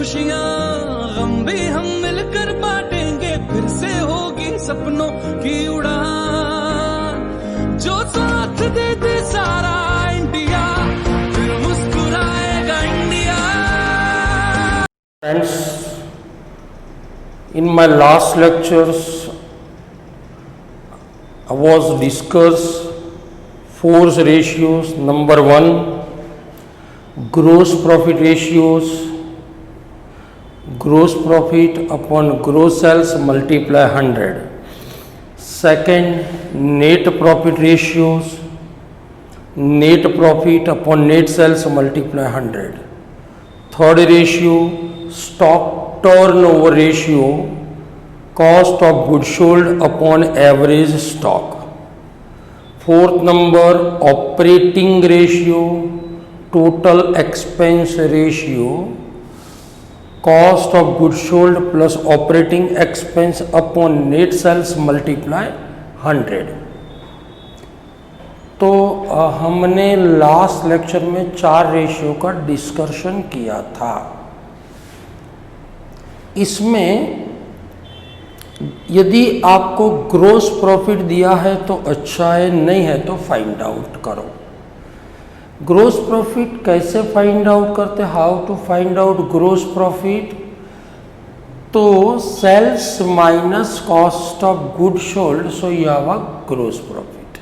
खुशियाँ गम भी हम मिलकर बांटेंगे, फिर से होगी सपनों की उड़ान। जो साथ दे दे सारा इंडिया, फिर मुस्कुराएगा India. Friends, in my last lectures I was discuss force ratios. Number 1, gross profit ratios. Gross profit upon gross sales multiply 100. Second, net profit ratios. Net profit upon net sales multiply 100. Third ratio, stock turnover ratio, cost of goods sold upon average stock. Fourth number, operating ratio, total expense ratio, cost of goods sold plus operating expense upon net sales multiply 100. तो हमने last lecture में 4 ratio का discussion किया था। इसमें यदि आपको gross profit दिया है तो अच्छा है, नहीं है तो फाइंड आउट करो। ग्रोस प्रॉफिट कैसे फाइंड आउट करते, how to find out gross profit? तो sales minus cost of good sold, so you have a gross profit.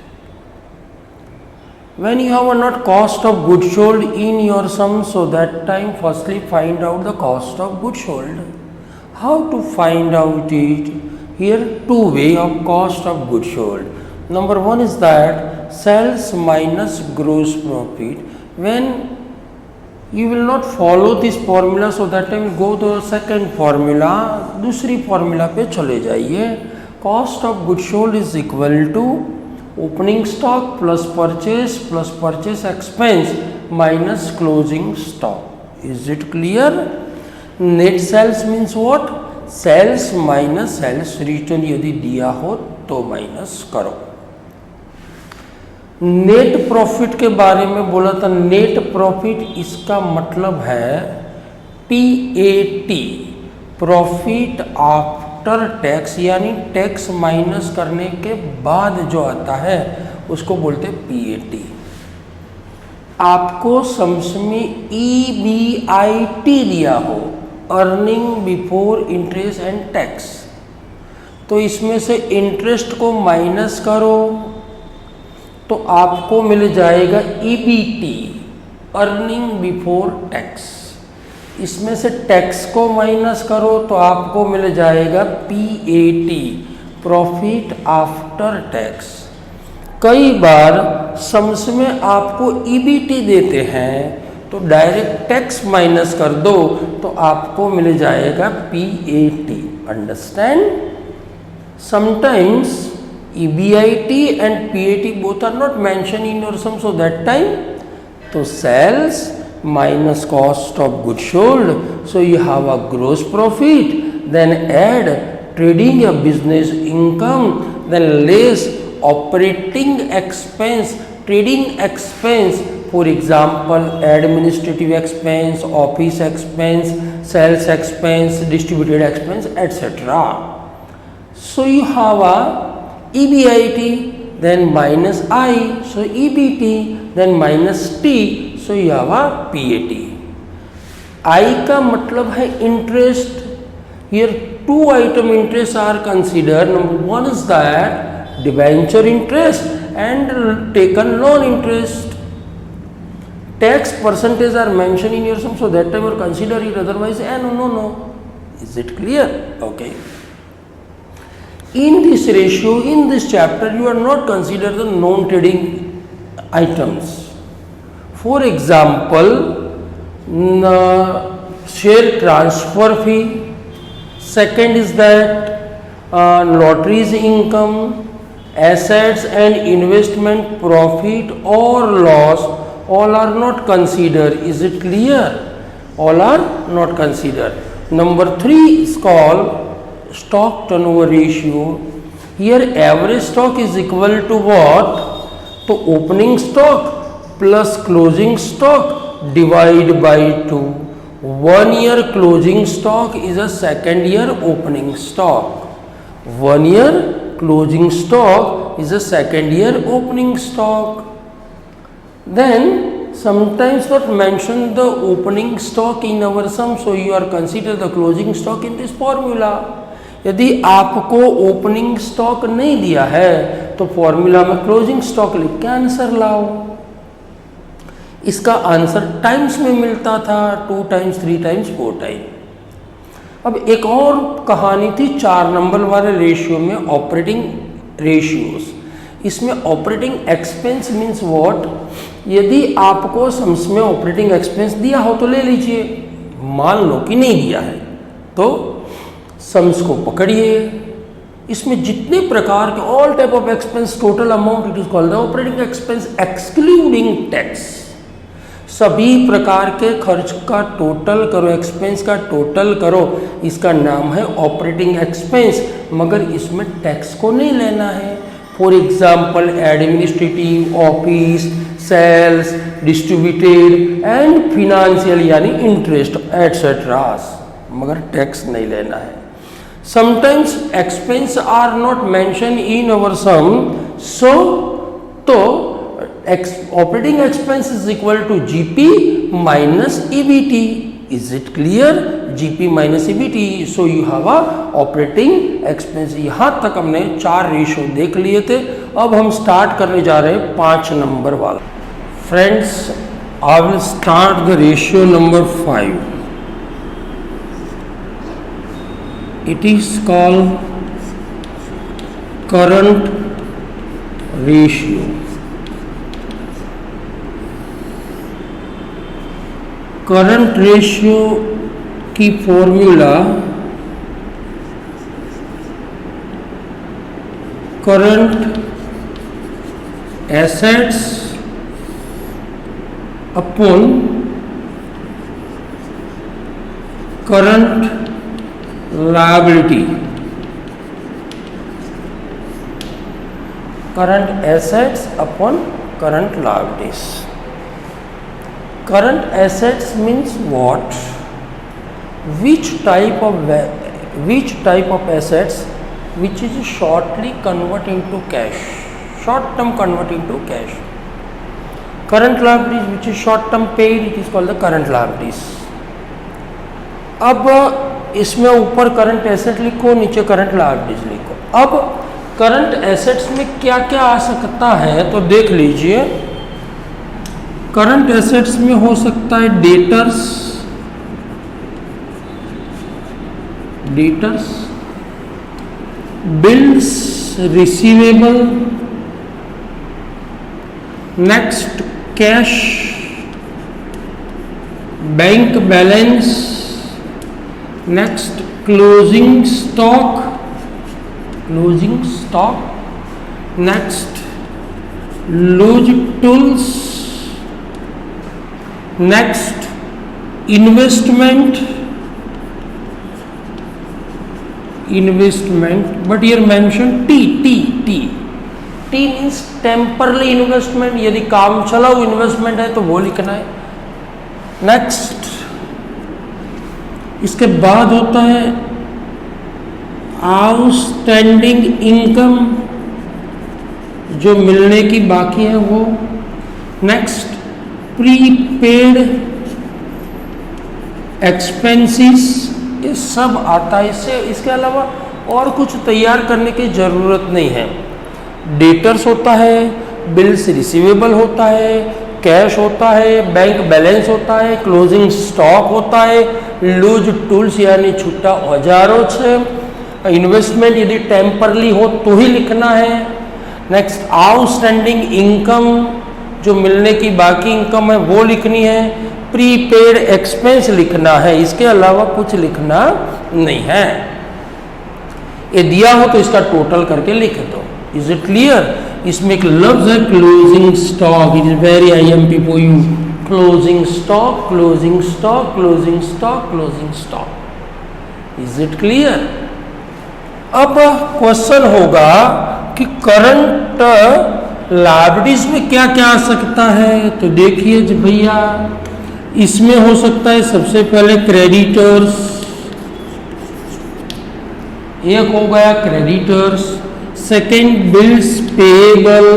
When you have a not cost of goods sold in your sum, so that time firstly find out the cost of goods sold. How to find out it? Here 2 way of cost of goods sold. Number 1 is that sales minus gross profit. When you will not follow this formula, so that time go to second formula, दूसरी formula पे चले जाइए। Cost of goods sold is equal to opening stock plus purchase expense minus closing stock. Is it clear? Net sales means what? Sales minus sales return यदि दिया हो तो minus करो। Net profit के बारे में बोला था। नेट प्रॉफिट इसका मतलब है PAT, प्रॉफिट आफ्टर टैक्स, यानी टैक्स माइनस करने के बाद जो आता है उसको बोलते हैं PAT। आपको सम्स में EBIT दिया हो, earning before interest and tax, तो इसमें से इंटरेस्ट को माइनस करो तो आपको मिल जाएगा EBT, अर्निंग बिफोर टैक्स। इसमें से टैक्स को माइनस करो तो आपको मिल जाएगा PAT, प्रॉफिट आफ्टर टैक्स। कई बार सम्स में आपको EBT देते हैं तो डायरेक्ट टैक्स माइनस कर दो तो आपको मिल जाएगा PAT। Understand? Sometimes EBIT and PAT both are not mentioned in your sum, so that time तो sales minus cost of goods sold, so you have a gross profit, then add trading a business income, then less operating expense, trading expense, for example administrative expense, office expense, sales expense, distributed expense, etc. So you have a EBIT, then minus I, so EBT, then minus T, so you have a PAT. I का मतलब है interest. Here 2 item interests are considered. Number 1 is that debenture interest and taken loan interest. Tax percentage are mentioned in your sum, so that time you consider it, otherwise no. Is it clear? Okay. In this ratio, in this chapter, you are not consider the non-trading items. For example, share transfer fee. Second is that lotteries income, assets and investment profit or loss, all are not considered. Is it clear? All are not considered. Number 3 is called stock turnover ratio. Here average stock is equal to what? To opening stock plus closing stock divide by 2. 1 year closing stock is a second year opening stock. 1 year closing stock is a second year opening stock. Then sometimes not mention the opening stock in our sum, so you are consider the closing stock in this formula. यदि आपको opening stock नहीं दिया है तो formula में closing stock लिख के answer लाओ. इसका आंसर टाइम्स में मिलता था, 2 टाइम्स 3 टाइम्स 4 टाइम. अब एक और कहानी थी 4 नंबर वाले रेशियो में, ऑपरेटिंग रेशियोज. इसमें ऑपरेटिंग एक्सपेंस मीन्स व्हाट, यदि आपको सम्स में ऑपरेटिंग एक्सपेंस दिया हो तो ले लीजिए, मान लो कि नहीं दिया है तो सम्स को पकड़िए. इसमें जितने प्रकार के all type of expense total amount it is called the operating expense excluding tax. सभी प्रकार के खर्च का टोटल करो, एक्सपेंस का टोटल करो, इसका नाम है ऑपरेटिंग एक्सपेंस, मगर इसमें टैक्स को नहीं लेना है. For example administrative, office, sales, distributed and financial यानी इंटरेस्ट एटसेट्रा, मगर टैक्स नहीं लेना है. Sometimes expense are not mention in our sum, so तो operating expense is equal to GP minus EBT. Is it clear? GP minus EBT. So you have a operating expense. यहां तक हमने 4 ratio देख लिए थे. अब हम स्टार्ट करने जा रहे हैं 5 नंबर वाला. Friends, I will start the ratio number 5. It is called current ratio. करंट रेशियो की formula current assets upon current liability. Current assets upon current liabilities. Current assets means what? Which type of assets which is shortly convert into cash, short term convert into cash. Current liabilities which is short term paid, it is called the current liabilities. अब इसमें ऊपर current asset लिखो, नीचे current liabilities लिखो. अब current assets में क्या क्या आ सकता है तो देख लीजिए. करंट एसेट्स में हो सकता है debtors, bills receivable, next cash, bank balance, next closing stock, next loose tools, next investment, but your mention T means temporary investment. यदि काम चलाऊ इन्वेस्टमेंट है तो वो लिखना है. नेक्स्ट इसके बाद होता है आउटस्टैंडिंग इनकम, जो मिलने की बाकी है वो. नेक्स्ट प्रीपेड एक्सपेंसेस, ये सब आता है. इसके अलावा और कुछ तैयार करने की ज़रूरत नहीं है. डेटर्स होता है, बिल्स रिसीवेबल होता है, कैश होता है, बैंक बैलेंस होता है, क्लोजिंग स्टॉक होता है, लूज टूल्स यानी छुट्टा औजारों से, इन्वेस्टमेंट यदि टेम्परली हो तो ही लिखना है. नेक्स्ट आउटस्टैंडिंग इनकम, जो मिलने की बाकी इनकम है वो लिखनी है. प्रीपेड एक्सपेंस लिखना है. इसके अलावा कुछ लिखना नहीं है. ये दिया हो तो इसका टोटल करके लिख दो. Is it clear? इसमें एक लफ्ज है closing stock. It is very IMP for you. Closing stock, closing stock, closing stock, closing stock. Is it clear? अब क्वेश्चन होगा कि करंट लायबिलिटीज में क्या क्या आ सकता है. तो देखिए जी भैया, इसमें हो सकता है सबसे पहले क्रेडिटर्स, एक हो गया creditors, second bills payable,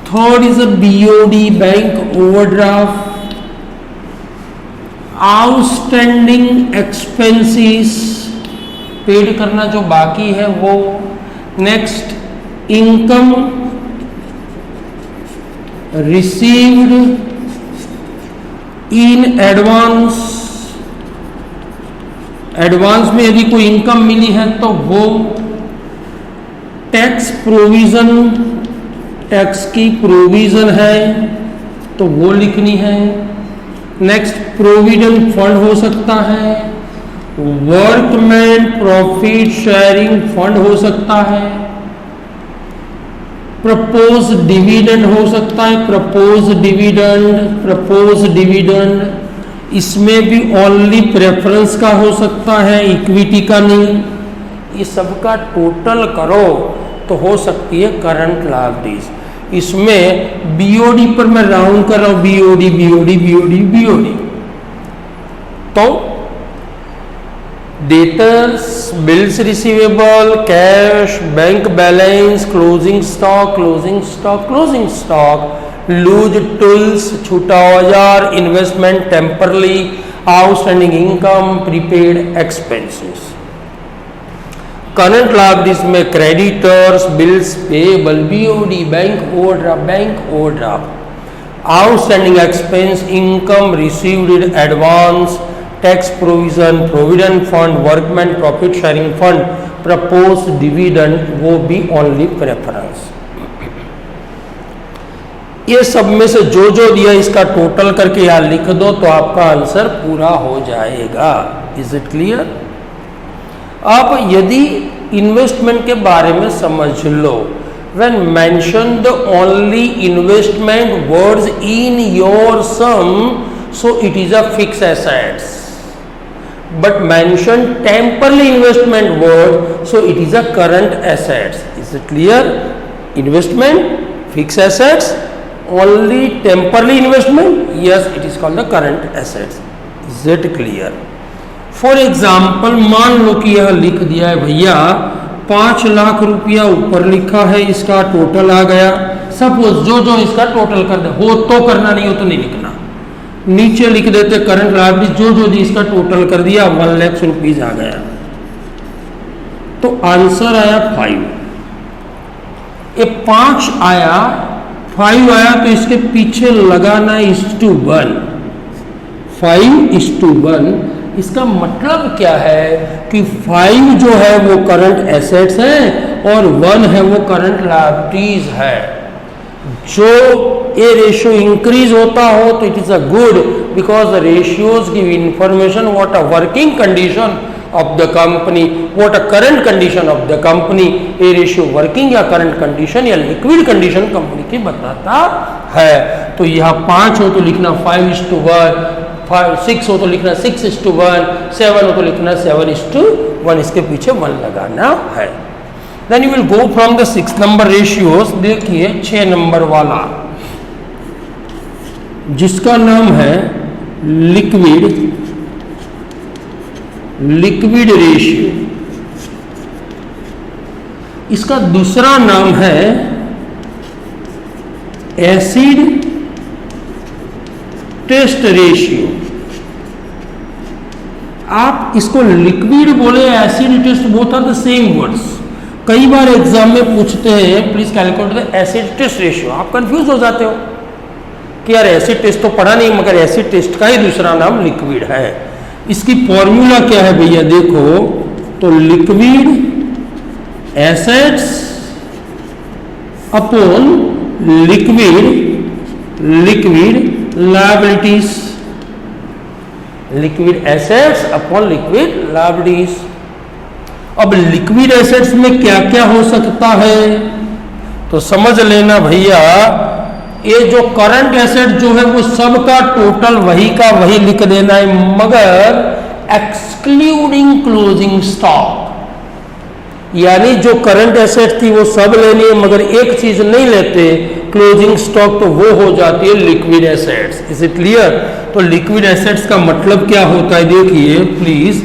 third is a BOD bank overdraft, outstanding expenses paid करना जो बाकी है वो, next income received in advance, advance में यदि कोई इनकम मिली है तो वो, टैक्स प्रोविजन, टैक्स की प्रोविजन है तो वो लिखनी है, नेक्स्ट प्रोविडेंट फंड हो सकता है, वर्कमैन प्रॉफिट शेयरिंग फंड हो सकता है, प्रपोज डिविडेंड हो सकता है, प्रपोज डिविडेंड, इसमें भी ओनली प्रेफरेंस का हो सकता है, इक्विटी का नहीं। ये सबका टोटल करो तो हो सकती है करंट लायबिलिटीज। इसमें बीओडी पर मैं राउंड कर रहा हूं, बीओडी। तो debtors, bills receivable, cash, bank balance, closing stock, loose tools, छूटा औजार, investment temporarily, outstanding income, prepaid expenses. Current liabilities में creditors, bills payable, BOD, bank overdraft, outstanding expense, income received in advance, tax provision, provident fund, workman profit sharing fund, propose dividend, वो भी only preference. ये सब में से जो जो दिया इसका टोटल करके यहाँ लिख दो तो आपका आंसर पूरा हो जाएगा। Is it clear? अब यदि इन्वेस्टमेंट के बारे में समझ लो, when mention the only investment words in your sum, so it is a fixed assets, but mention temporary investment word, so it is a current assets. Is it clear? Investment, fixed assets, only temporary investment, yes, it is called the current assets. Is it clear? For example मान लो कि यह लिख दिया है भैया 5 लाख रुपया ऊपर लिखा है, इसका टोटल आ गया। सपोज जो जो इसका टोटल कर दे, हो तो करना, नहीं हो तो नहीं लिखना। नीचे लिख देते करंट लायबिलिटी, जो जो इसका टोटल कर दिया 1 लाख रुपीज आ गया, तो आंसर आया 5। ये 5 आया, 5 आया तो इसके पीछे लगाना /1, 5:1। इसका मतलब क्या है कि 5 जो है वो करंट एसेट्स है और 1 है वो करंट लायबिलिटीज है। जो ये रेशियो इंक्रीज होता हो तो it is a good, because the ratios give information what a working condition of the company, what a current condition of the company. ये रेशियो वर्किंग या करंट कंडीशन या liquid condition company की बताता है। तो यहाँ 5 हो तो लिखना 5:1, 6 हो तो लिखना 6:1, 7 हो तो लिखना 7:1, इसके पीछे 1 लगाना है। Then you will go from the 6 number ratios. देखिए 6 नंबर वाला जिसका नाम है लिक्विड रेशियो, इसका दूसरा नाम है एसिड टेस्ट रेशियो। आप इसको लिक्विड बोले, acid test, both are the same words. कई बार एग्जाम में पूछते हैं please calculate the acid test ratio, आप कंफ्यूज हो जाते हो कि यार एसिड टेस्ट तो पढ़ा नहीं, मगर एसिड टेस्ट का ही दूसरा नाम लिक्विड है। इसकी फॉर्मूला क्या है भैया, देखो तो liquid assets upon liquid liabilities, liquid assets upon liquid liabilities. अब लिक्विड एसेट्स में क्या क्या हो सकता है तो समझ लेना भैया, ये जो करंट एसेट जो है वो सबका टोटल वही का वही लिख देना है, मगर एक्सक्लूडिंग क्लोजिंग स्टॉक। यानी जो करंट एसेट थी वो सब लेनी है, मगर एक चीज नहीं लेते क्लोजिंग स्टॉक तो वो हो जाती है liquid assets. Is it clear? तो लिक्विड एसेट्स का मतलब क्या होता है, देखिए please,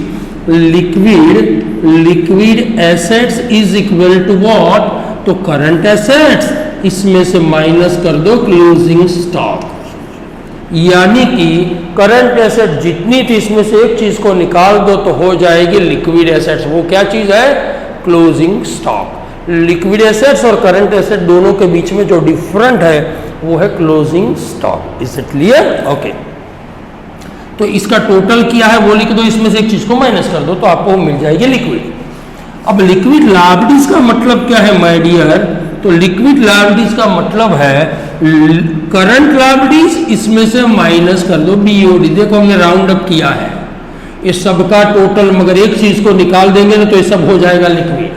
liquid assets is equal to what? तो करंट एसेट्स, इसमें से माइनस कर दो क्लोजिंग स्टॉक, यानी कि करंट एसेट जितनी थी इसमें से एक चीज को निकाल दो तो हो जाएगी लिक्विड एसेट्स। वो क्या चीज है? Closing stock. लिक्विड एसेट्स और करंट एसेट दोनों के बीच में जो डिफरेंट है वो है closing stock. Is it clear? Okay, तो इसका टोटल क्या है वो लिख दो, इसमें से एक चीज को माइनस कर दो तो आपको मिल जाएगी लिक्विड। अब लिक्विड लायबिलिटीज का मतलब क्या है माय डियर? तो लिक्विड लायबिलिटीज का मतलब है करंट लायबिलिटीज, इसमें से माइनस कर दो बीओडी। देखो हमने राउंड अप किया है, इस सब का टोटल मगर एक चीज को निकाल देंगे ना तो ये सब हो जाएगा लिक्विड।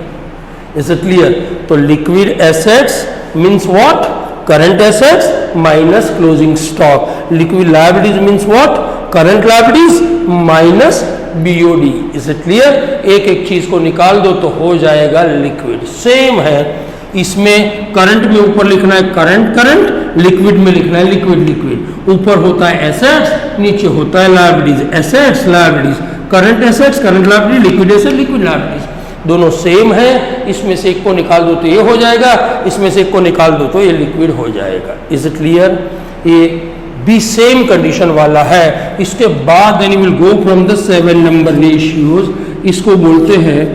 Is it clear? तो liquid assets means what? Current assets minus closing stock. Liquid liabilities means what? Current liabilities minus BOD. Is it clear? एक एक चीज को निकाल दो तो हो जाएगा लिक्विड। सेम है इसमें, करंट में ऊपर लिखना है करंट करंट, लिक्विड में लिखना है लिक्विड लिक्विड। ऊपर होता है एसेट्स, नीचे होता है liabilities. Assets liabilities, current assets current liability, liquid asset liquid liabilities, दोनों सेम है। इसमें से एक को निकाल दो तो ये हो जाएगा, इसमें से एक को निकाल दो तो ये लिक्विड हो जाएगा। Is it clear? ये भी सेम कंडीशन वाला है। इसके बाद then will go from the 7 number ratios. इसको बोलते हैं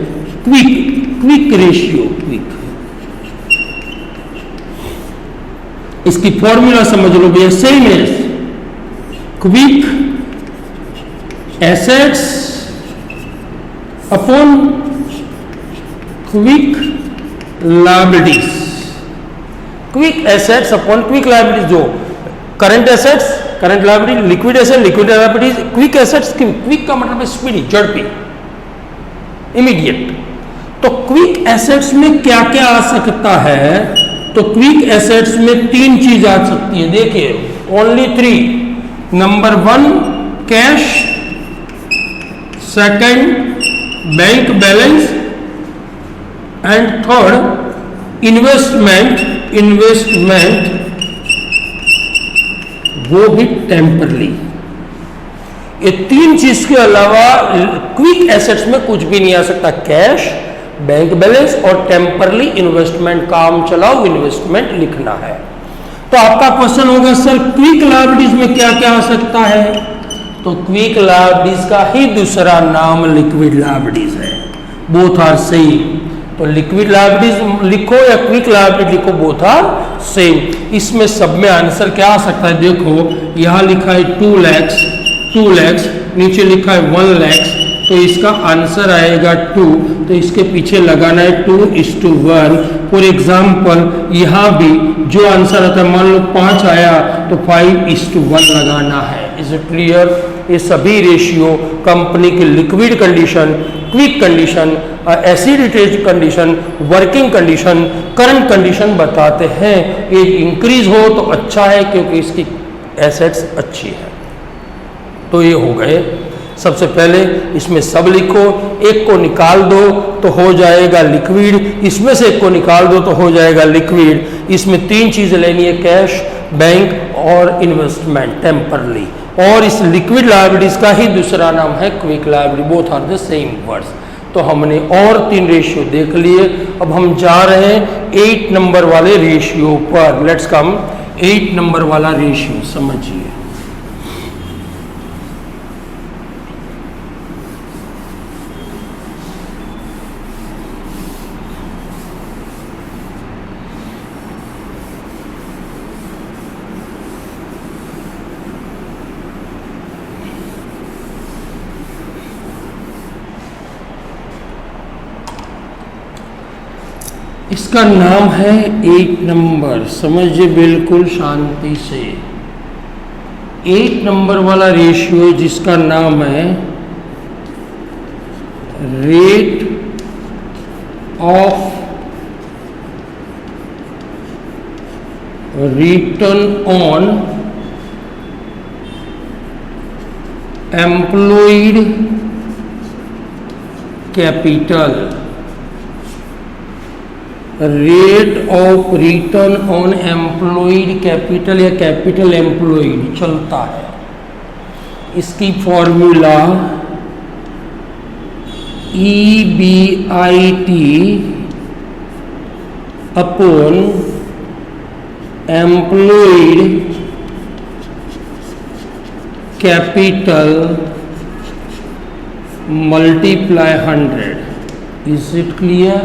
क्विक रेशियो। क्विक, इसकी फॉर्मूला समझ लो भैया, same as quick assets upon quick liabilities. Quick assets upon quick liabilities, जो current assets current liability, liquid asset liquid liabilities, quick assets. Quick का मतलब है स्पीडी, झड़पी, इमीडिएट। तो क्विक एसेट्स में क्या क्या आ सकता है? तो क्विक एसेट्स में 3 चीज आ सकती है, देखिए only 3। Number 1 cash, second bank balance, and third investment वो भी टेम्परली। ये 3 चीज के अलावा क्विक एसेट्स में कुछ भी नहीं आ सकता। कैश, बैंक बैलेंस और टेम्परली इन्वेस्टमेंट, काम चलाओ इन्वेस्टमेंट लिखना है। तो आपका क्वेश्चन होगा सर क्विक लायबिलिटीज में क्या क्या आ सकता है? तो क्विक लायबिलिटीज का ही दूसरा नाम लिक्विड लायबिलिटीज है। Both are same. तो लिक्विड लायबिलिटीज लिखो या क्विक लायबिलिटी लिखो, बोथ आर सेम। इसमें सब में आंसर क्या आ सकता है? देखो यहां लिखा है 2 lakhs, नीचे लिखा है 1 lakhs, तो इसका आंसर आएगा 2। तो इसके पीछे लगाना है 2:1। फॉर एग्जाम्पल यहाँ भी जो आंसर आता है, मान लो 5 आया तो 5:1 लगाना है। Is it clear? ये सभी रेशियो कंपनी की liquid condition, quick condition, acid test condition, working condition, current condition बताते हैं। ये इंक्रीज हो तो अच्छा है क्योंकि इसकी एसेट्स अच्छी है। तो ये हो गए। सबसे पहले इसमें सब लिखो, एक को निकाल दो तो हो जाएगा लिक्विड, इसमें से एक को निकाल दो तो हो जाएगा लिक्विड। इसमें 3 चीजें लेनी है, कैश, बैंक और इन्वेस्टमेंट टेम्परली। और इस लिक्विड लायबिलिटीज का ही दूसरा नाम है quick liability. Both are the same words. तो हमने और 3 रेशियो देख लिए। अब हम जा रहे हैं 8 नंबर वाले रेशियो पर। लेट्स कम 8 नंबर वाला रेशियो समझिए। इसका नाम है 8 नंबर। समझिए बिल्कुल शांति से। 8 नंबर वाला रेशियो जिसका नाम है rate of return on employed capital rate of return on employed capital या कैपिटल एम्प्लॉयड चलता है। इसकी formula EBIT upon employed capital multiply 100। Is it clear?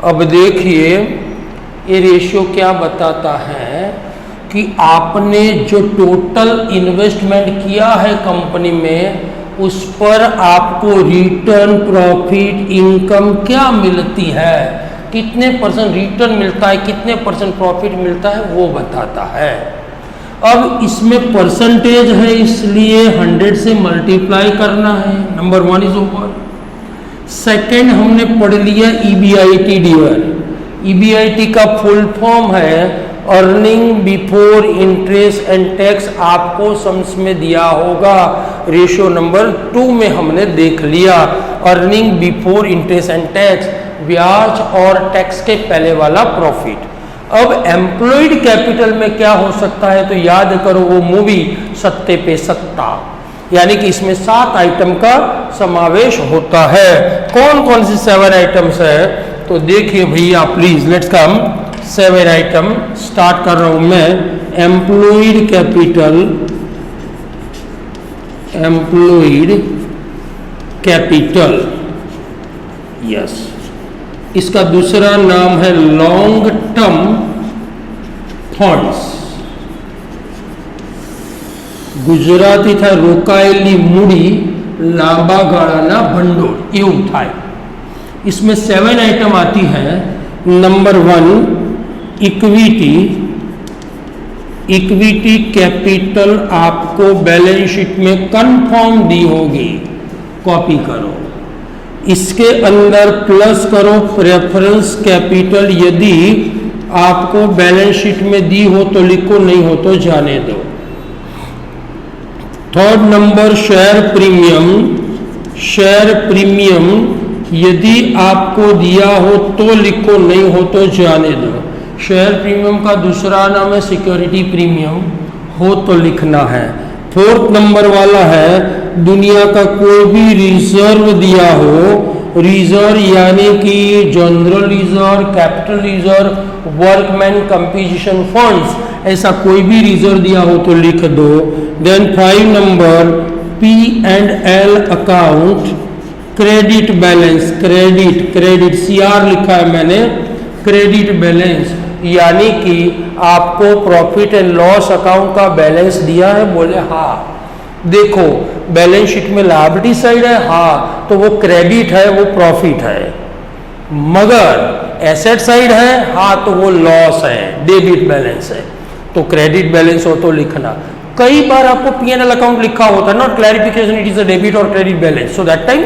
अब देखिए ये रेशियो क्या बताता है कि आपने जो टोटल इन्वेस्टमेंट किया है कंपनी में उस पर आपको रिटर्न, प्रॉफिट, इनकम क्या मिलती है, कितने परसेंट रिटर्न मिलता है, कितने परसेंट प्रॉफिट मिलता है, वो बताता है। अब इसमें परसेंटेज है इसलिए 100 से मल्टीप्लाई करना है। Number 1 is over. सेकेंड हमने पढ़ लिया EBIT डियर। EBIT का फुल फॉर्म है earning before interest and tax. आपको सम्स में दिया होगा, रेशियो नंबर 2 में हमने देख लिया। Earning before interest and tax, ब्याज और टैक्स के पहले वाला प्रॉफिट। अब एम्प्लॉयड कैपिटल में क्या हो सकता है, तो याद करो वो मूवी सत्ते पे सत्ता, यानी कि इसमें 7 आइटम का समावेश होता है। कौन कौन सी 7 आइटम्स है, तो देखिए भैया please let's come. 7 item start कर रहा हूं मैं। Employed capital, employed capital, yes. इसका दूसरा नाम है लॉन्ग टर्म फंड्स। गुजराती था रोकायली मूडी, लांबा गाळाना भंडोळ, એવું થાય। इसमें 7 आइटम आती है। Number 1 equity. इक्विटी कैपिटल आपको बैलेंस शीट में कंफर्म दी होगी, कॉपी करो। इसके अंदर प्लस करो प्रेफरेंस कैपिटल, यदि आपको बैलेंस शीट में दी हो तो लिखो, नहीं हो तो जाने दो। Third number share premium. Share premium यदि आपको दिया हो तो लिखो, नहीं हो तो जाने दो। शेयर प्रीमियम का दूसरा नाम है सिक्योरिटी प्रीमियम, हो तो लिखना है। फोर्थ नंबर वाला है दुनिया का कोई भी रिजर्व दिया हो, रिजर्व यानी कि general reserve, capital reserve, workman composition funds, ऐसा कोई भी रिजर्व दिया हो तो लिख दो। Then 5 number P&L account, credit balance, credit CR लिखा है मैंने, क्रेडिट बैलेंस यानी कि आपको प्रॉफिट एंड लॉस अकाउंट का बैलेंस दिया है, बोले हाँ। देखो बैलेंस शीट में लायबिलिटी साइड है, हाँ, तो वो क्रेडिट है, वो प्रॉफिट है। मगर एसेट साइड है, हाँ, तो वो लॉस है, डेबिट बैलेंस है। तो क्रेडिट बैलेंस हो तो लिखना। कई बार आपको P&L अकाउंट लिखा होता है, not clarification it is a debit और credit balance, so that time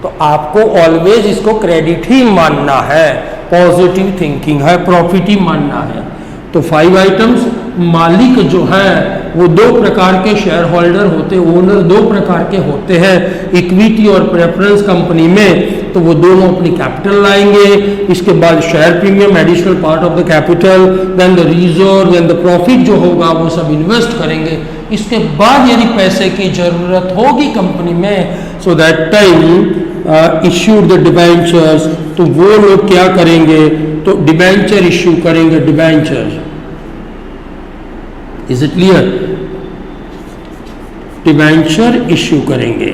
तो आपको ऑलवेज इसको क्रेडिट ही मानना है, पॉजिटिव थिंकिंग है, प्रॉफिट ही मानना है। तो 5 आइटम्स। मालिक जो है वो 2 प्रकार के शेयर होल्डर होते, ओनर 2 प्रकार के होते हैं इक्विटी और प्रेफरेंस कंपनी में, तो वो दोनों अपनी कैपिटल लाएंगे। इसके बाद share premium additional part of the capital, then the reserve, then the profit जो होगा वो सब इन्वेस्ट करेंगे। इसके बाद यदि पैसे की जरूरत होगी कंपनी में, सो that time issued the debentures, तो वो लोग क्या करेंगे, तो डिबेंचर इश्यू करेंगे, debenture. Is it clear? Debenture issue करेंगे।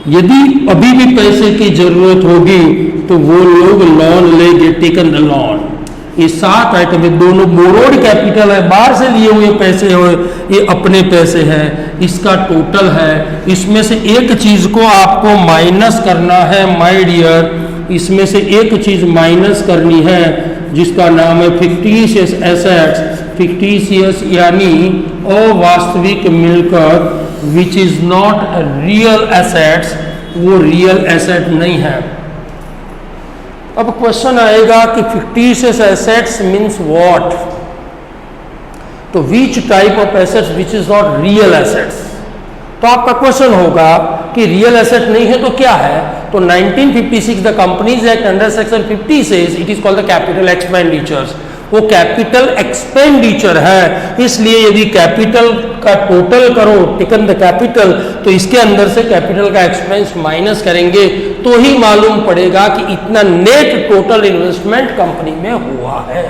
यदि अभी भी पैसे की जरूरत होगी तो वो लोग लोन लेंगे, टेकन द लोन। ये 7 आइटम है, दोनों बोरोड कैपिटल है, बाहर से लिए हुए पैसे हो, ये अपने पैसे हैं, इसका टोटल है। इसमें से एक चीज को आपको माइनस करना है माय डियर, इसमें से एक चीज माइनस करनी है जिसका नाम है फिक्टिशियस एसेट्स। फिक्टिशियस यानी अवास्तविक मिलकत, which is not real assets, वो रियल एसेट नहीं है। अब क्वेश्चन आएगा कि फिक्टिशियस एसेट्स मीन्स व्हाट, तो which type of assets which is not real assets. तो आपका क्वेश्चन होगा कि रियल एसेट नहीं है तो क्या है, तो 1956 the companies act under section 50 says it is called the capital expenditures. वो कैपिटल एक्सपेंडिचर है, इसलिए यदि कैपिटल का टोटल करो टेकन द कैपिटल, तो इसके अंदर से कैपिटल का एक्सपेंस माइनस करेंगे तो ही मालूम पड़ेगा कि इतना नेट टोटल इन्वेस्टमेंट कंपनी में हुआ है।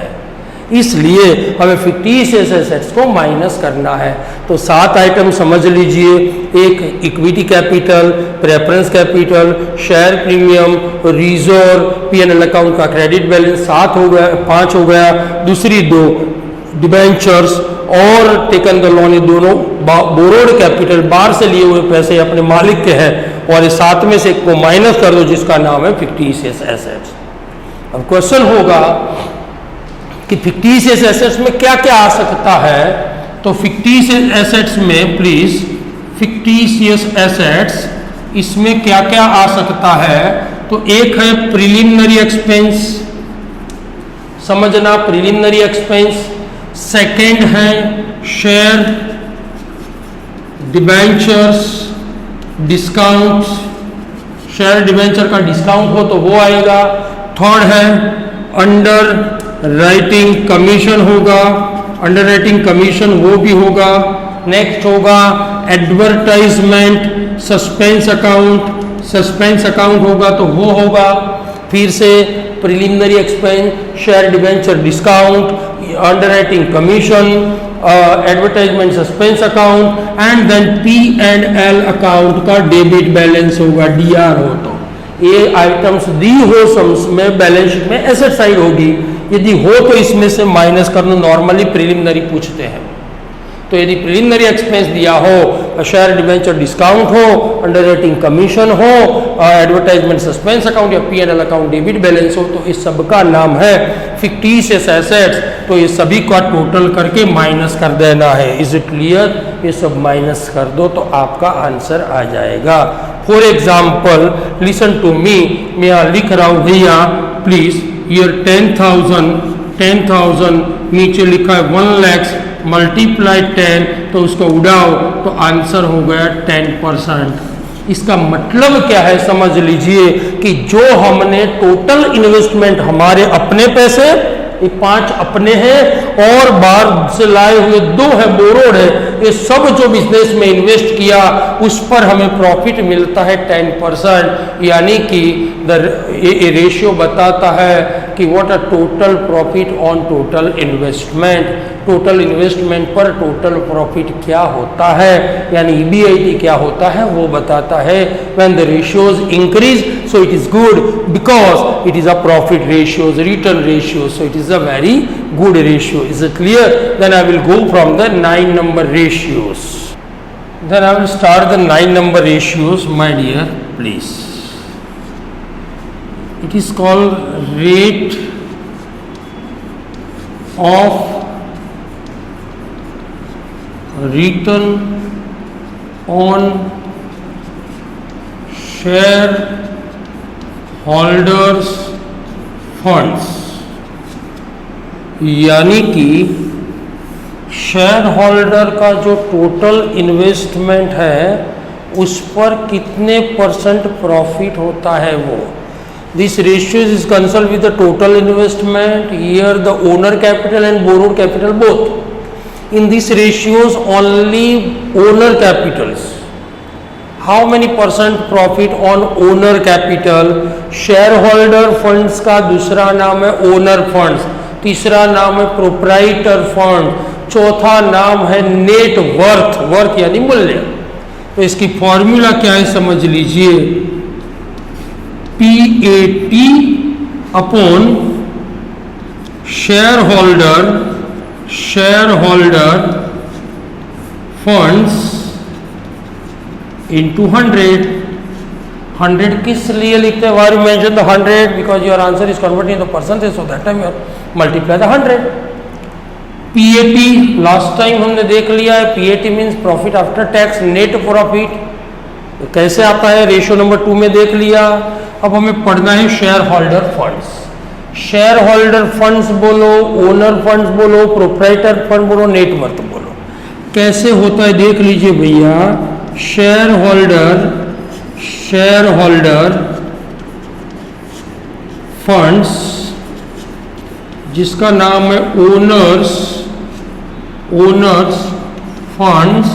इसलिए हमें फिक्टिशियस एसेट्स को माइनस करना है। तो 7 आइटम समझ लीजिए, एक equity capital, preference capital, share premium, reserve, P&L account का क्रेडिट बैलेंस 7 हो गया, 5 हो गया, दूसरी 2 डिबेंचर्स और टेकन द लोन, ये दोनों बोरोड कैपिटल, बाहर से लिए हुए पैसे अपने मालिक के हैं, और इस 7 में से एक को माइनस कर दो जिसका नाम है फिक्टिशियस एसेट्स। अब क्वेश्चन होगा कि फिक्टिशियस एसेट्स में क्या क्या आ सकता है, तो फिक्टिशियस एसेट्स में प्लीज, फिक्टिशियस एसेट्स इसमें क्या क्या आ सकता है, तो एक है प्रिलिमिनरी एक्सपेंस, समझना प्रिलिमिनरी एक्सपेंस। सेकंड है share debentures discount, share debenture का डिस्काउंट हो तो वो आएगा। थर्ड है अंडर राइटिंग कमीशन होगा, अंडर राइटिंग कमीशन वो भी होगा। नेक्स्ट होगा advertisement suspense account, suspense account होगा तो वो होगा। फिर से preliminary expense, share debenture discount, under writing commission, advertisement suspense account and then P&L account का डेबिट बैलेंस होगा, DR हो तो। ये आइटम्स दी हो सम्स में बैलेंस शीट में एसेट साइड होगी, यदि हो तो इसमें से माइनस करना, नॉर्मली प्रिलिमिनरी पूछते हैं। तो यदि प्रिलिमिनरी एक्सपेंस दिया हो, शेयर डिबेंचर डिस्काउंट हो, अंडर राइटिंग कमीशन हो, एडवर्टाइजमेंट सस्पेंस अकाउंट या P&L अकाउंट डेबिट बैलेंस हो, तो इस सब का नाम है फिक्टिशियस एसेट्स। तो ये सभी का टोटल करके माइनस कर देना है। Is it clear? ये सब माइनस कर दो तो आपका आंसर आ जाएगा। For example listen to me, मैं यहाँ लिख रहा हूँ भैया प्लीज, ईयर 10,000 नीचे लिखा है 1 लाख मल्टीप्लाई 10, तो उसको उड़ाओ तो आंसर हो गया 10%। इसका मतलब क्या है समझ लीजिए कि जो हमने टोटल इन्वेस्टमेंट, हमारे अपने पैसे ये 5 अपने हैं और बाहर से लाए हुए 2 है बोरोड है, ये सब जो बिजनेस में इन्वेस्ट किया उस पर हमें प्रॉफिट मिलता है 10%। यानी कि ये रेशियो बताता है कि what a total profit on total investment, total investment पर टोटल प्रॉफिट क्या होता है, यानी EBIT क्या होता है वो बताता है। When the ratios increase so it is good because it is a profit ratios, return ratio, so it is a very good ratio. Is it clear? Then I will go from the 9 number ratios. Then I will start the 9 number ratios, my dear, please. It is called rate of return on shareholders funds, यानी कि share holder का जो total investment है उस पर कितने % profit होता है वो। This ratio is concern with the total investment, here the owner capital and borrowed capital both. In this ratios only owner Capitals, how many % profit on owner capital. Share holder funds का दूसरा नाम है owner funds, तीसरा नाम है proprietor fund, चौथा नाम है नेट वर्थ, वर्थ यानी मूल्य। तो इसकी फॉर्मूला क्या है समझ लीजिए, PAT upon share holder funds into 100। 100 किस लिए लिखते हैं? Why mention the 100 because your answer is converted into percentage, so that time your multiply the 100। PAT last time हमने देख लिया है, PAT means profit after tax, net profit. तो कैसे आता है रेशियो नंबर 2 में देख लिया। अब हमें पढ़ना है share holder funds. Share holder funds बोलो, ओनर फंड्स बोलो, प्रोप्राइटर फंड बोलो, नेट वर्थ बोलो। कैसे होता है देख लीजिए भैया। Share holder share holder funds, जिसका नाम है ओनर्स फंड्स,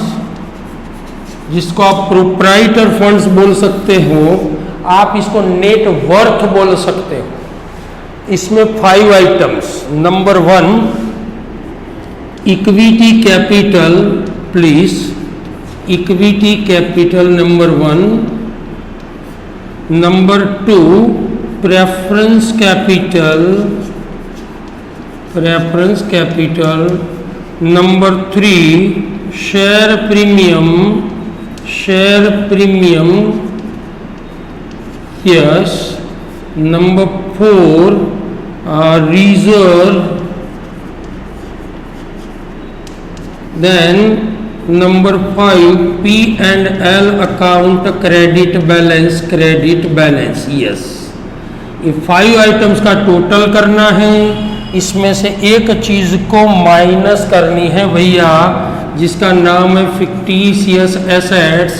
जिसको आप प्रोप्राइटर फंड्स बोल सकते हो, आप इसको नेट वर्थ बोल सकते हो। इसमें 5 items. Number 1 equity capital, please, equity capital number 1। Number 2 preference capital. Number 3 share premium, yes. Number 4 reserve. Then number 5 P&L account, credit balance, yes. ये 5 आइटम्स का टोटल करना है। इसमें से एक चीज को माइनस करनी है भैया, जिसका नाम है फिक्टिशियस एसेट्स,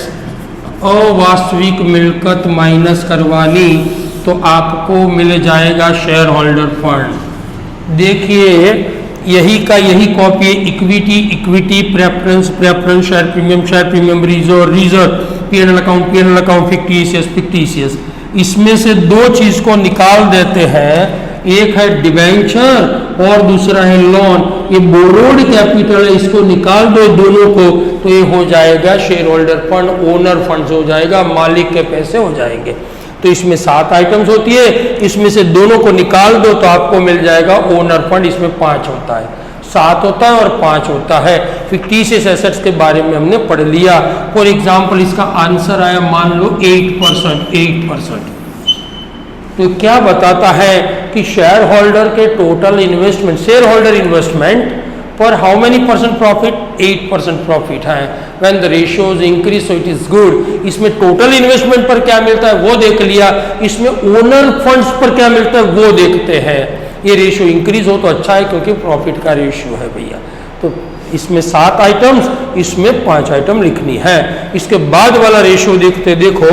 अवास्तविक मिल्कत माइनस करवानी, तो आपको मिल जाएगा शेयर होल्डर फंड। देखिए यही कॉपी है। Equity, preference, share premium, reserve, P&L account, fictitious. इसमें से 2 चीज को निकाल देते हैं, एक है डिबेंचर और दूसरा है लोन। ये बोरोड कैपिटल है, इसको निकाल दो दोनों को, तो ये हो जाएगा share holder fund, owner fund हो जाएगा, मालिक के पैसे हो जाएंगे। तो इसमें 7 आइटम्स होती है, इसमें से दोनों को निकाल दो तो आपको मिल जाएगा ओनर फंड। इसमें 5 होता है, 7 होता है और 5 होता है। फिक्टिशियस एसेट्स के बारे में हमने पढ़ लिया। फॉर एग्जाम्पल इसका आंसर आया मान लो 8%। तो क्या बताता है कि शेयर होल्डर के total investment, share holder investment पर how many percent profit? 8% profit है। When the ratios increase so it is good. इसमें टोटल इन्वेस्टमेंट पर क्या मिलता है वो देख लिया, इसमें ओनर फंड्स पर क्या मिलता है वो देखते हैं। ये रेशियो इंक्रीज हो तो अच्छा है, क्योंकि प्रॉफिट का रेशियो है भैया। तो इसमें 7 आइटम्स, इसमें 5 आइटम लिखनी है। इसके बाद वाला रेशियो देखते, देखो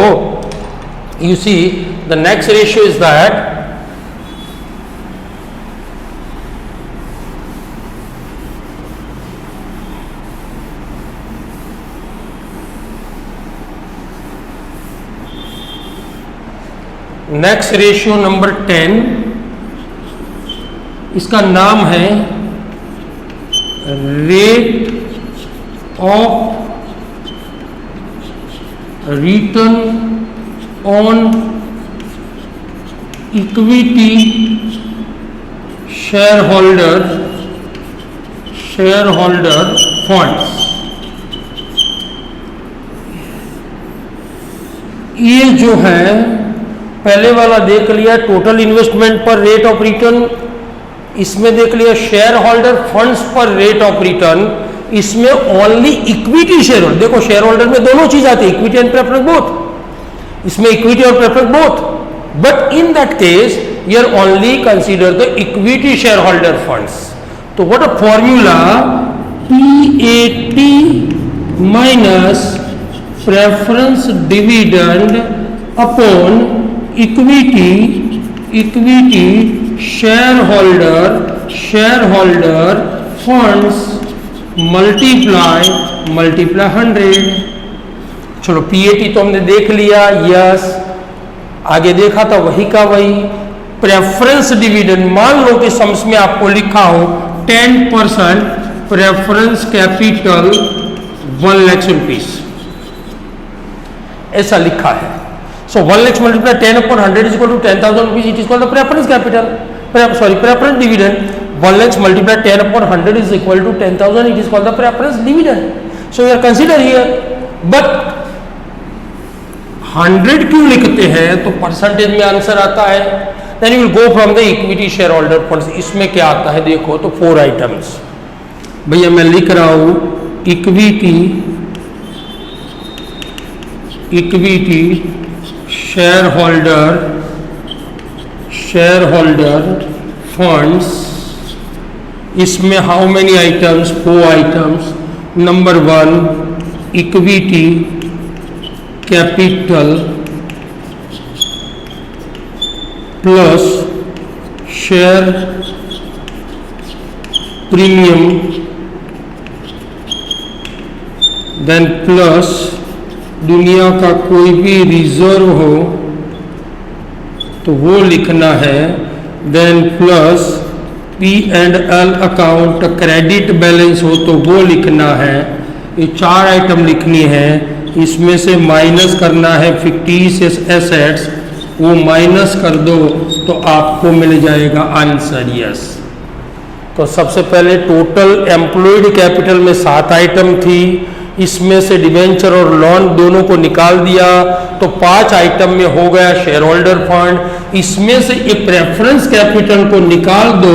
you see the next ratio is that next ratio number 10, इसका नाम है rate of return on equity share holder funds. ये जो है पहले वाला देख लिया टोटल इन्वेस्टमेंट पर रेट ऑफ रिटर्न, इसमें देख लिया शेयर होल्डर फंड्स पर रेट ऑफ रिटर्न, इसमें ओनली इक्विटी शेयर होल्डर। देखो शेयर होल्डर में दोनों चीज आती है, इक्विटी एंड प्रेफरेंस बोथ। इसमें इक्विटी और preference both, but in that case you are only consider the equity share holder funds. तो what a formula, PAT minus preference dividend upon equity share holder funds multiply 100। चलो PAT तो हमने देख लिया, yes. आगे देखा था वही का वही। प्रेफरेंस डिविडेंड, मान लो कि सम्स में आपको लिखा हो 10% प्रेफरेंस कैपिटल 1 लाख रुपीस, ऐसा लिखा है। So 1 lakh multiply 10 upon 100 is equal to 10,000 rupees, it is called the preference capital, preference dividend. 1 lakh multiply 10 upon 100 is equal to 10,000, it is called the preference dividend. So you are consider here, but 100 क्यों लिखते हैं? तो percentage में answer आता है। Then you will go from the equity share holder funds. इसमें क्या आता है देखो, तो 4 आइटम्स भैया मैं लिख रहा हूं, इक्विटी शेयर होल्डर फंड्स। इसमें how many items? 4 items. Number 1 equity capital plus share premium, then plus दुनिया का कोई भी रिजर्व हो तो वो लिखना है, then plus P&L account credit balance हो तो वो लिखना है। ये 4 आइटम लिखनी है, इसमें से माइनस करना है फिक्टिशियस एसेट्स, वो माइनस कर दो तो आपको मिल जाएगा आंसर यस। तो सबसे पहले टोटल एम्प्लॉयड कैपिटल में 7 आइटम थी, इसमें से डिवेंचर और लोन दोनों को निकाल दिया तो 5 आइटम में हो गया शेयर होल्डर फंड। इसमें से ये प्रेफरेंस कैपिटल को निकाल दो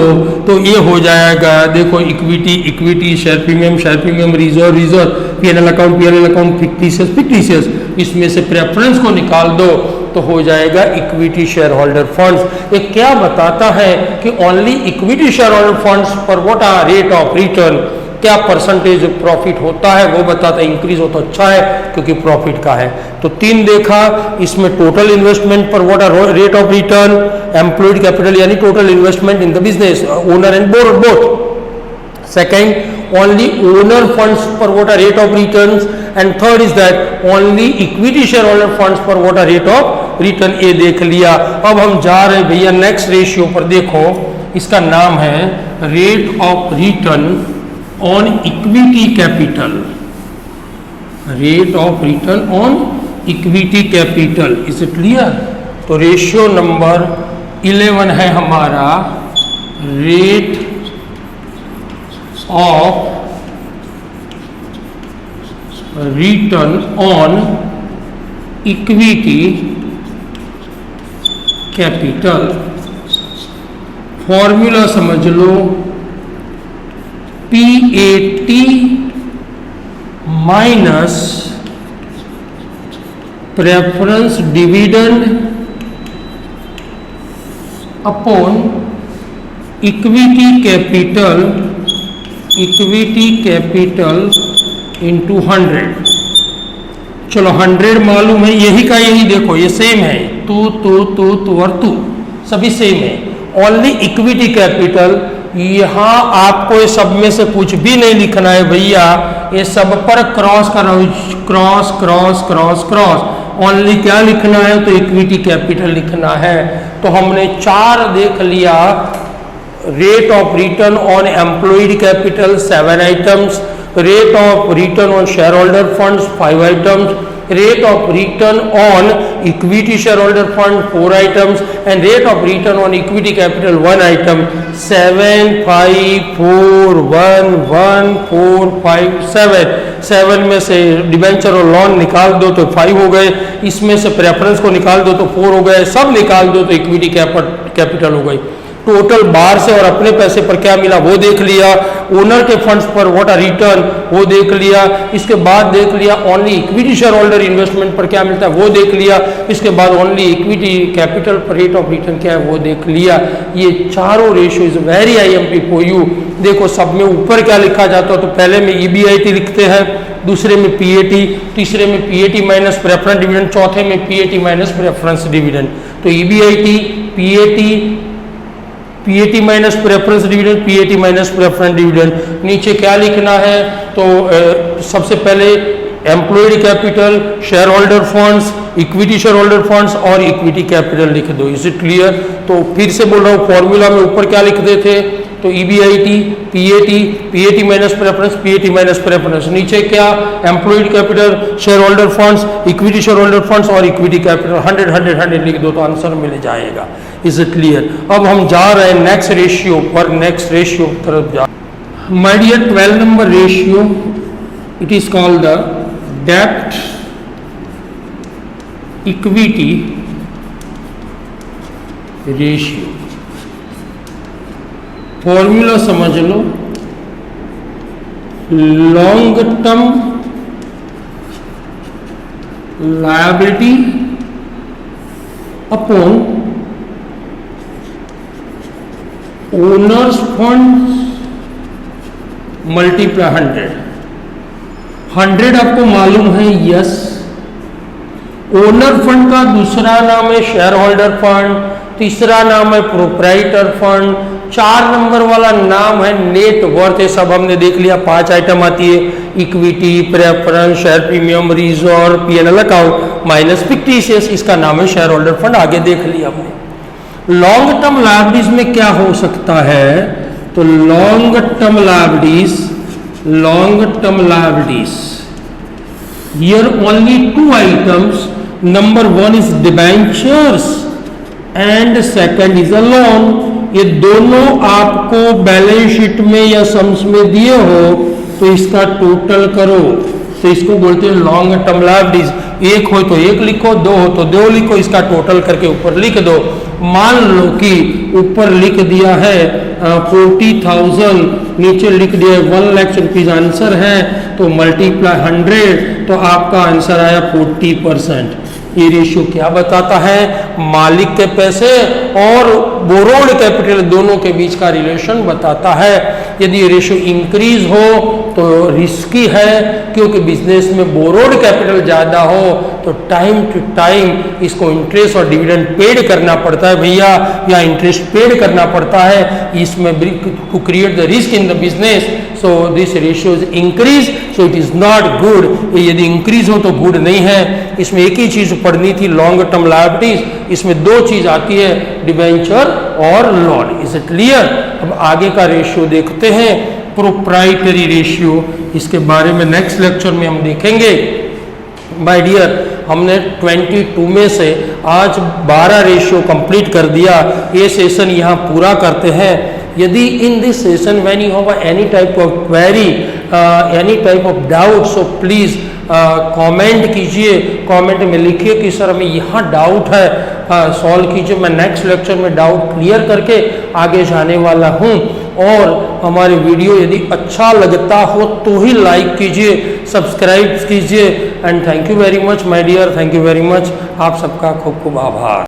तो ये हो जाएगा, देखो equity, share premium, reserve, PNL account, fictitious, इसमें से प्रेफरेंस को निकाल दो तो हो जाएगा इक्विटी शेयर होल्डर फंड्स। ये क्या बताता है कि only equity share holder funds पर what are rate of return, क्या परसेंटेज प्रॉफिट होता है वो बताता है। इंक्रीज हो तो अच्छा है क्योंकि प्रॉफिट का है। तो 3 देखा, इसमें टोटल इन्वेस्टमेंट पर what are rate of return, employed capital यानी total investment in the business, owner and both. Second, only owner funds पर what are rate of returns, and third is that only equity share holder funds पर what are rate of return. ये देख लिया। अब हम जा रहे भैया नेक्स्ट रेशियो पर। देखो इसका नाम है rate of return on equity capital, rate of return on equity capital. Is it clear? तो रेशियो नंबर 11 है हमारा rate of return on equity capital. Formula समझ लो, PAT minus preference dividend upon equity capital into 100। चलो 100 मालूम है, यही का यही देखो ये सेम है, तू और तू सभी सेम है। ओनली इक्विटी कैपिटल, यहाँ आपको ये सब में से कुछ भी नहीं लिखना है भैया, ये सब पर क्रॉस करो, क्रॉस। ओनली क्या लिखना है तो इक्विटी कैपिटल लिखना है। तो हमने 4 देख लिया। Rate of return on employed capital 7 items, rate of return on share holder funds 5 items, rate of return on equity shareholder fund 4 items, and rate of return on equity capital 1 item. 7 5 4 1 1 4 5 7 में से debenture और loan निकाल दो तो 5 हो गए, इसमें से प्रेफरेंस को निकाल दो तो 4 हो गए, सब निकाल दो तो इक्विटी कैपिटल हो गई। टोटल बाहर से और अपने पैसे पर क्या मिला वो देख लिया, ओनर के फंड्स पर व्हाट आर रिटर्न वो देख लिया, इसके बाद देख लिया only equity share holder investment पर क्या मिलता है वो देख लिया, इसके बाद ओनली इक्विटी कैपिटल पर रेट ऑफ रिटर्न क्या है वो देख लिया। ये चारों ratio is very IMP for you. देखो सब में ऊपर क्या लिखा जाता है तो पहले में EBIT लिखते हैं, दूसरे में PAT, तीसरे में PAT माइनस प्रेफरेंस डिविडेंड, चौथे में PAT माइनस प्रेफरेंस डिविडेंड। तो EBIT PAT minus preference dividend, PAT minus preference dividend. नीचे क्या लिखना है तो सबसे पहले employed capital, share holder funds, equity share holder funds और इक्विटी कैपिटल लिख दो। Is it clear? तो फिर से बोल रहा हूँ, फॉर्मूला में ऊपर क्या लिखते थे तो EBIT PAT minus preference, PAT minus preference. नीचे क्या employed capital, share holder funds, equity share holder funds और इक्विटी कैपिटल 100 लिख दो तो आंसर मिल जाएगा। Is it clear? अब हम जा रहे हैं नेक्स्ट रेशियो पर, नेक्स्ट रेशियो तरफ जा। My dear 12 number ratio, it is called the डेब्ट इक्विटी रेशियो। फॉर्मूला समझ लो, long term liability upon owners fund multiply 100 आपको मालूम है यस। ओनर फंड का दूसरा नाम है शेयर होल्डर फंड, तीसरा नाम है प्रोप्राइटर फंड, 4 नंबर वाला नाम है नेट वर्थ। ये सब हमने देख लिया, 5 आइटम आती है, equity, preference, share premium, reserve, PNL account minus fictitious, इसका नाम है शेयर होल्डर फंड, आगे देख लिया हमने। लॉन्ग टर्म लायबिलिटीज में क्या हो सकता है, तो long term liabilities here only 2 items, number 1 is debentures and second is a loan. ये दोनों आपको बैलेंस शीट में या सम्स में दिए हो तो इसका टोटल करो, तो इसको बोलते हैं लॉन्ग टर्म लायबिलिटीज। 1 हो तो 1 लिखो, 2 हो तो 2 लिखो, इसका टोटल करके ऊपर लिख दो। मान लो कि ऊपर लिख दिया है 40,000, नीचे लिख दिया 1 लाख रुपीज आंसर है, तो मल्टीप्लाई 100, तो आपका आंसर आया 40%। ये रेशियो क्या बताता है, मालिक के पैसे और बोरोड कैपिटल दोनों के बीच का रिलेशन बताता है। यदि ये रेशियो इंक्रीज हो तो रिस्की है, क्योंकि बिजनेस में बोरोड कैपिटल ज़्यादा हो तो टाइम टू टाइम इसको इंटरेस्ट और डिविडेंड पेड करना पड़ता है भैया, या इंटरेस्ट पेड करना पड़ता है, इसमें to create the risk in the business. So this ratio is increase, so it is not good. यदि इंक्रीज हो तो गुड नहीं है। इसमें एक ही चीज पढ़नी थी, लॉन्ग टर्म लायबिलिटीज, इसमें 2 चीज आती है, डिबेंचर और लोन। Is it clear? अब आगे का रेशियो देखते हैं, प्रोप्राइटरी रेशियो, इसके बारे में नेक्स्ट लेक्चर में हम देखेंगे। माय डियर, हमने 22 में से आज 12 रेशियो कंप्लीट कर दिया। ये सेशन यहाँ पूरा करते हैं। यदि in this session when you have any type of query, any type of doubt, so please comment कीजिए, कमेंट में लिखिए कि सर हमें यहाँ डाउट है, सॉल्व कीजिए। मैं नेक्स्ट लेक्चर में डाउट क्लियर करके आगे जाने वाला हूँ। और हमारे वीडियो यदि अच्छा लगता हो तो ही लाइक कीजिए, सब्सक्राइब कीजिए। And thank you very much my dear, thank you very much. आप सबका खूब खूब आभार।